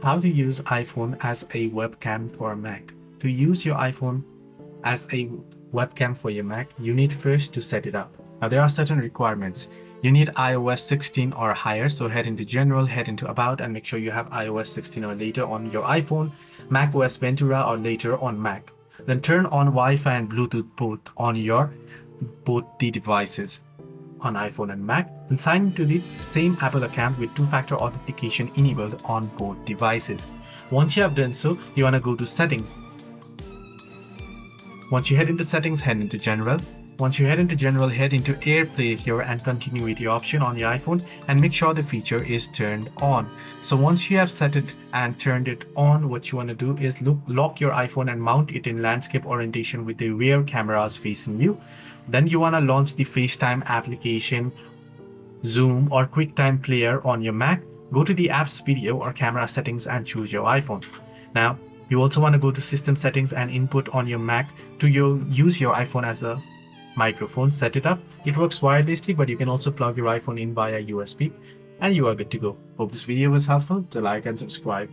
How to use iPhone as a webcam for a Mac. To use your iPhone as a webcam for your Mac, you need first to set it up. Now there are certain requirements. You need iOS 16 or higher, so head into General, head into About, and make sure you have iOS 16 or later on your iPhone, macOS Ventura or later on Mac. Then turn on Wi-Fi and Bluetooth both on your both the devices on iPhone and Mac, and sign into the same Apple account with two-factor authentication enabled on both devices. Once you have done so, you want to go to Settings. Once you head into Settings, head into General. Once you head into General, head into AirPlay here and Continuity option on your iPhone, and make sure the feature is turned on. So once you have set it and turned it on, what you want to do is lock your iPhone and mount it in landscape orientation with the rear cameras facing you. Then you want to launch the FaceTime application, Zoom or QuickTime Player on your Mac. Go to the apps, video or camera settings and choose your iPhone. Now, you also want to go to System Settings and input on your Mac to use your iPhone as a microphone. Set it up. It works wirelessly, but you can also plug your iPhone in via USB and you are good to go. Hope this video was helpful. To like and subscribe.